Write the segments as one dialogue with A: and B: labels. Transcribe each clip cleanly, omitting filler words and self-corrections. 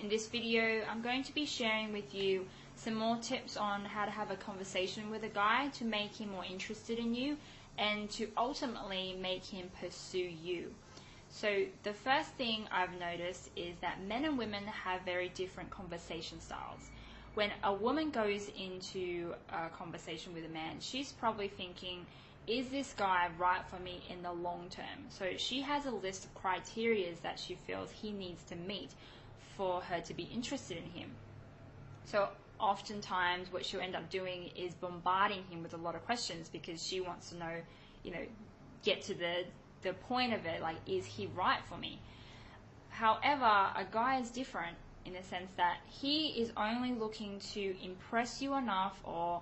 A: In this video, I'm going to be sharing with you some more tips on how to have a conversation with a guy to make him more interested in you and to ultimately make him pursue you. So the first thing I've noticed is that men and women have very different conversation styles. When a woman goes into a conversation with a man, she's probably thinking, is this guy right for me in the long term? So she has a list of criteria that she feels he needs to meet for her to be interested in him. So oftentimes what she'll end up doing is bombarding him with a lot of questions because she wants to know, get to the point of it, like, is he right for me? However, a guy is different in the sense that he is only looking to impress you enough or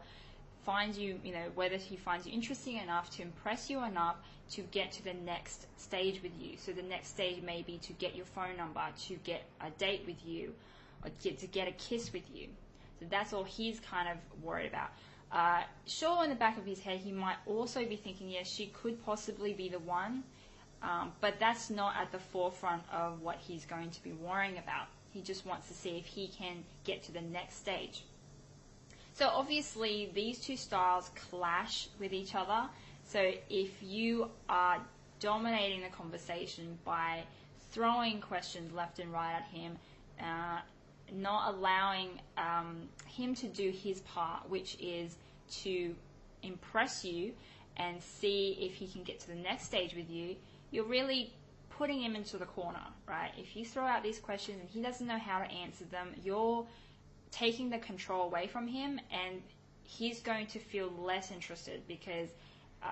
A: find you, whether he finds you interesting enough to impress you enough to get to the next stage with you. So the next stage may be to get your phone number, to get a date with you, or to get a kiss with you. So that's all he's kind of worried about. Sure, in the back of his head, he might also be thinking, yes, she could possibly be the one, but that's not at the forefront of what he's going to be worrying about. He just wants to see if he can get to the next stage. So obviously these two styles clash with each other. So if you are dominating the conversation by throwing questions left and right at him, not allowing him to do his part, which is to impress you and see if he can get to the next stage with you, you're really putting him into the corner, right? If you throw out these questions and he doesn't know how to answer them, you're taking the control away from him, and he's going to feel less interested because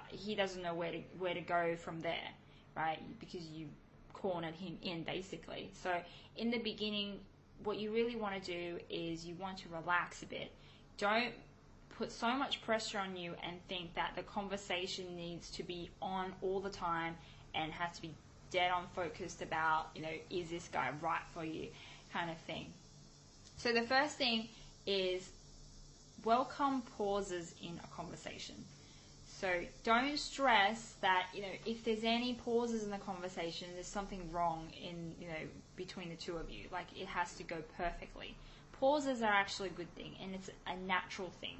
A: he doesn't know where to go from there, right? Because you cornered him in, basically. So in the beginning, what you really want to do is you want to relax a bit. Don't put so much pressure on you and think that the conversation needs to be on all the time and has to be dead on focused about, is this guy right for you, kind of thing. So the first thing is welcome pauses in a conversation. So don't stress that, if there's any pauses in the conversation, there's something wrong in, between the two of you. Like, it has to go perfectly. Pauses are actually a good thing, and it's a natural thing,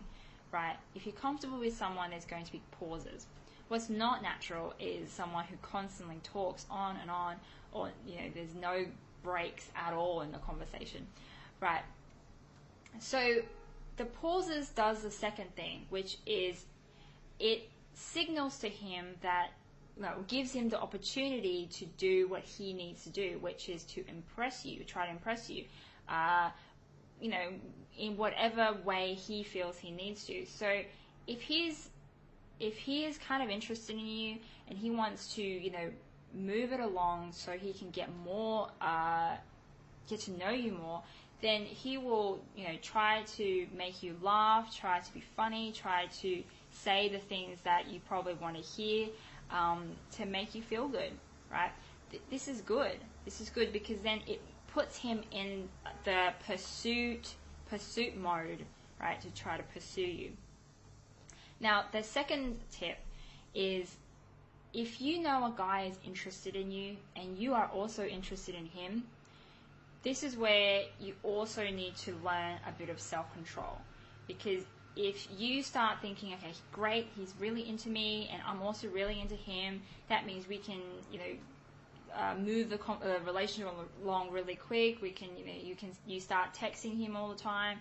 A: right? If you're comfortable with someone, there's going to be pauses. What's not natural is someone who constantly talks on and on, or, there's no breaks at all in the conversation. Right. So the pauses does the second thing, which is it signals to him that, gives him the opportunity to do what he needs to do, which is to impress you, try to impress you, in whatever way he feels he needs to. So if he is kind of interested in you and he wants to, move it along so he can get to know you more, then he will, try to make you laugh, try to be funny, try to say the things that you probably want to hear to make you feel good, right? This is good. This is good because then it puts him in the pursuit mode, right, to try to pursue you. Now, the second tip is if you know a guy is interested in you and you are also interested in him, this is where you also need to learn a bit of self-control, because if you start thinking, okay, great, he's really into me and I'm also really into him, that means we can, move the relationship along really quick. We can, you start texting him all the time,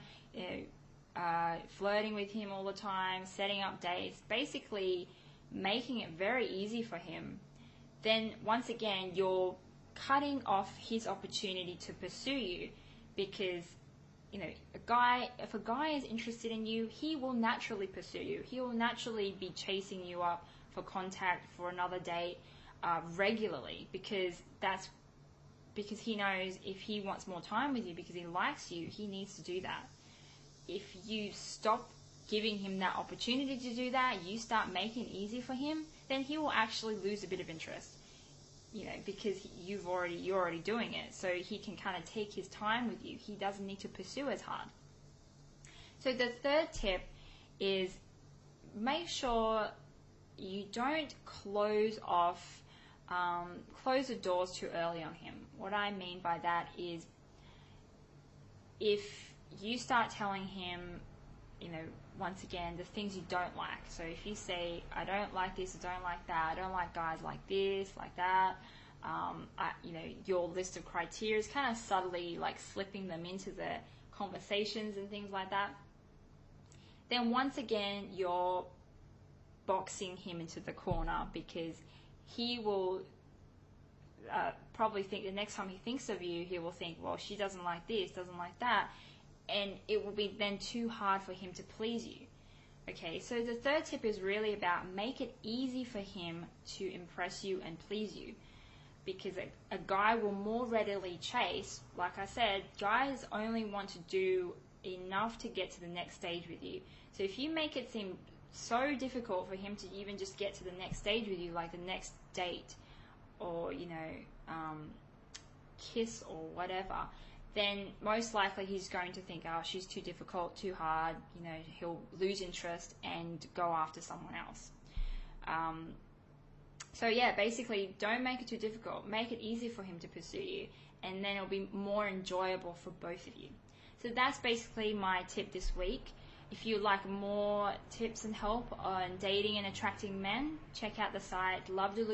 A: flirting with him all the time, setting up dates, basically making it very easy for him. Then once again, you're cutting off his opportunity to pursue you, because if a guy is interested in you, he will naturally pursue you. He will naturally be chasing you up for contact, for another date, regularly, because he knows if he wants more time with you because he likes you, he needs to do that. If you stop giving him that opportunity to do that, you start making it easy for him, then he will actually lose a bit of interest. Because you're already doing it, so he can kind of take his time with you. He doesn't need to pursue as hard. So the third tip is make sure you don't close the doors too early on him. What I mean by that is if you start telling him, once again, the things you don't like. So if you say, I don't like this, I don't like that, I don't like guys like this, like that, your list of criteria is kind of subtly like slipping them into the conversations and things like that, then once again, you're boxing him into the corner, because he will probably think the next time he thinks of you, he will think, well, she doesn't like this, doesn't like that, and it will be then too hard for him to please you. Okay, so the third tip is really about make it easy for him to impress you and please you, because a guy will more readily chase. Like I said, guys only want to do enough to get to the next stage with you. So if you make it seem so difficult for him to even just get to the next stage with you, like the next date, or kiss or whatever, then most likely he's going to think, oh, she's too difficult, too hard, he'll lose interest and go after someone else. So yeah, basically don't make it too difficult, make it easy for him to pursue you, and then it'll be more enjoyable for both of you. So that's basically my tip this week. If you like more tips and help on dating and attracting men, check out the site